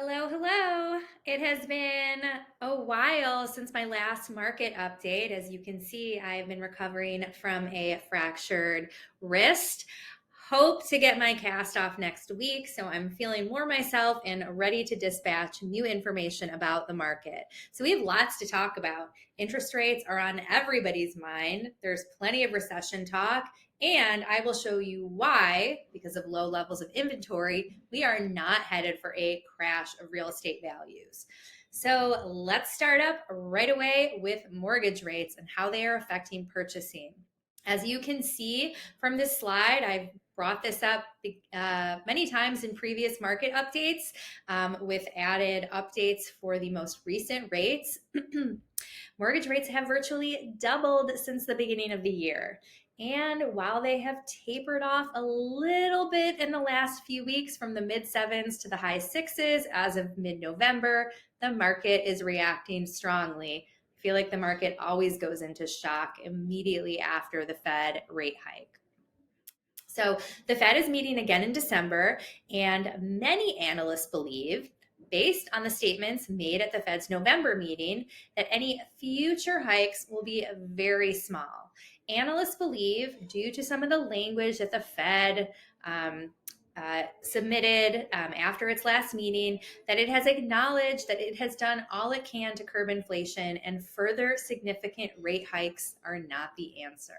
Hello, hello. It has been a while since my last market update. As you can see, I've been recovering from a fractured wrist. Hope to get my cast off next week, so I'm feeling more myself and ready to dispatch new information about the market. So we have lots to talk about. Interest rates are on everybody's mind. There's plenty of recession talk, and I will show you why, because of low levels of inventory, we are not headed for a crash of real estate values. So let's start up right away with mortgage rates and how they are affecting purchasing. As you can see from this slide, I've brought this up many times in previous market updates with added updates for the most recent rates. Mortgage rates have virtually doubled since the beginning of the year. And while they have tapered off a little bit in the last few weeks from the mid sevens to the high sixes as of mid November, the market is reacting strongly. I feel like the market always goes into shock immediately after the Fed rate hike. So the Fed is meeting again in December, and many analysts believe, based on the statements made at the Fed's November meeting, that any future hikes will be very small. Analysts believe, due to some of the language that the Fed submitted after its last meeting, that it has acknowledged that it has done all it can to curb inflation, and further significant rate hikes are not the answer.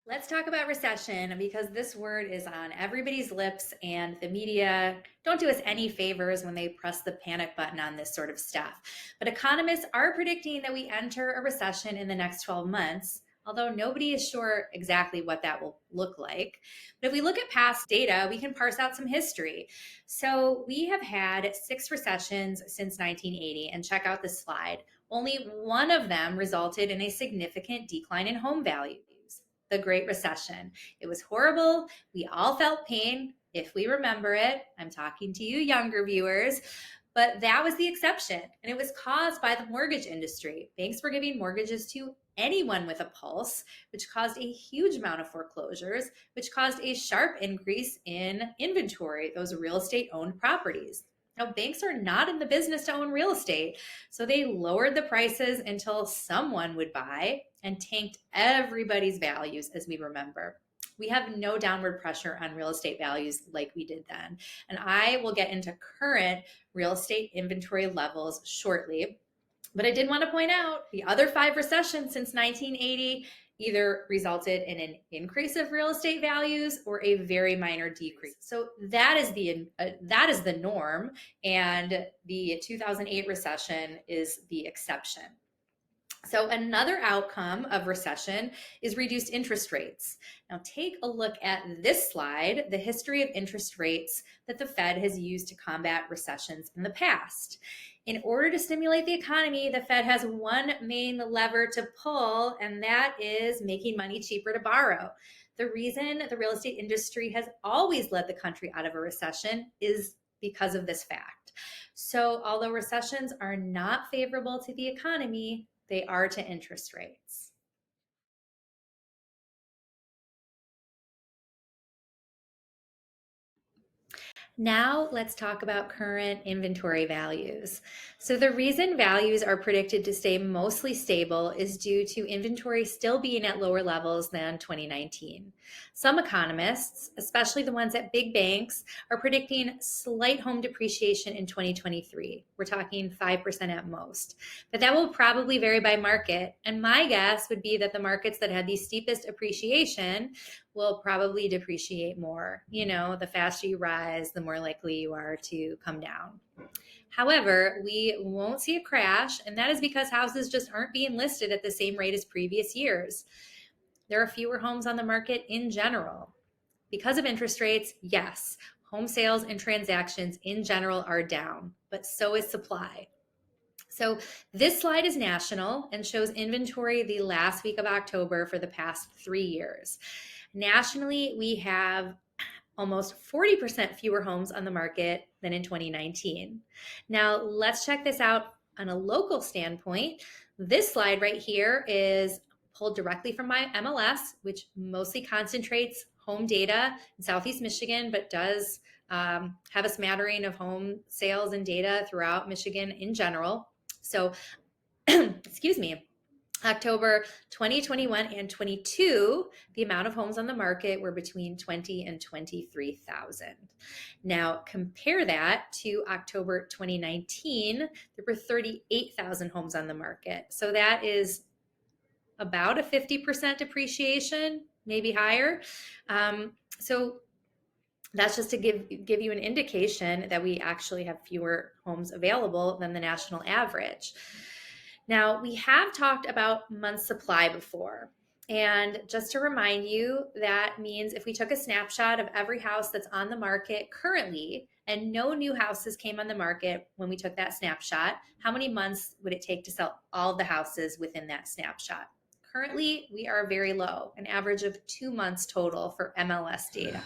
Let's talk about recession, because this word is on everybody's lips, and the media don't do us any favors when they press the panic button on this sort of stuff. But economists are predicting that we enter a recession in the next 12 months, although nobody is sure exactly what that will look like. But if we look at past data, we can parse out some history. So we have had 6 recessions since 1980, and check out this slide. Only one of them resulted in a significant decline in home values: the Great Recession. It was horrible. We all felt pain, if we remember it. I'm talking to you younger viewers, but that was the exception. And it was caused by the mortgage industry. Banks were giving mortgages to anyone with a pulse, which caused a huge amount of foreclosures, which caused a sharp increase in inventory, those real estate owned properties. Now, banks are not in the business to own real estate, so they lowered the prices until someone would buy and tanked everybody's values, as we remember. We have no downward pressure on real estate values like we did then. And I will get into current real estate inventory levels shortly. But I did want to point out the other 5 recessions since 1980 either resulted in an increase of real estate values or a very minor decrease. So that is the norm, and the 2008 recession is the exception. So another outcome of recession is reduced interest rates. Now take a look at this slide, the history of interest rates that the Fed has used to combat recessions in the past. In order to stimulate the economy, the Fed has one main lever to pull, and that is making money cheaper to borrow. The reason the real estate industry has always led the country out of a recession is because of this fact. So although recessions are not favorable to the economy, they are to interest rates. Now let's talk about current inventory values. So the reason values are predicted to stay mostly stable is due to inventory still being at lower levels than 2019. Some economists, especially the ones at big banks, are predicting slight home depreciation in 2023. We're talking 5% at most. But that will probably vary by market. And my guess would be that the markets that had the steepest appreciation will probably depreciate more. You know, the faster you rise, the more likely you are to come down. However, we won't see a crash, and that is because houses just aren't being listed at the same rate as previous years. There are fewer homes on the market in general. Because of interest rates, yes, home sales and transactions in general are down, but so is supply. So this slide is national and shows inventory the last week of October for the past 3 years. Nationally, we have almost 40% fewer homes on the market than in 2019. Now, let's check this out on a local standpoint. This slide right here is pulled directly from my MLS, which mostly concentrates home data in Southeast Michigan, but does have a smattering of home sales and data throughout Michigan in general. So, excuse me, October 2021 and 22, the amount of homes on the market were between 20 and 23,000. Now, compare that to October 2019, there were 38,000 homes on the market. So that is about a 50% depreciation, maybe higher. So that's just to give you an indication that we actually have fewer homes available than the national average. Now, we have talked about month supply before. And just to remind you, that means if we took a snapshot of every house that's on the market currently and no new houses came on the market when we took that snapshot, how many months would it take to sell all the houses within that snapshot? Currently, we are very low, an average of 2 months total for MLS data.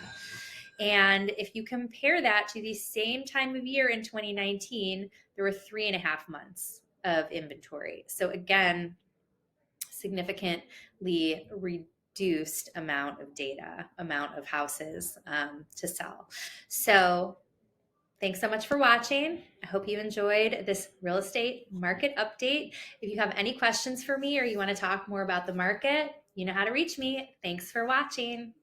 And if you compare that to the same time of year in 2019, there were 3.5 months of inventory. So again, significantly reduced amount of data, amount of houses to sell. So thanks so much for watching. I hope you enjoyed this real estate market update. If you have any questions for me or you want to talk more about the market, you know how to reach me. Thanks for watching.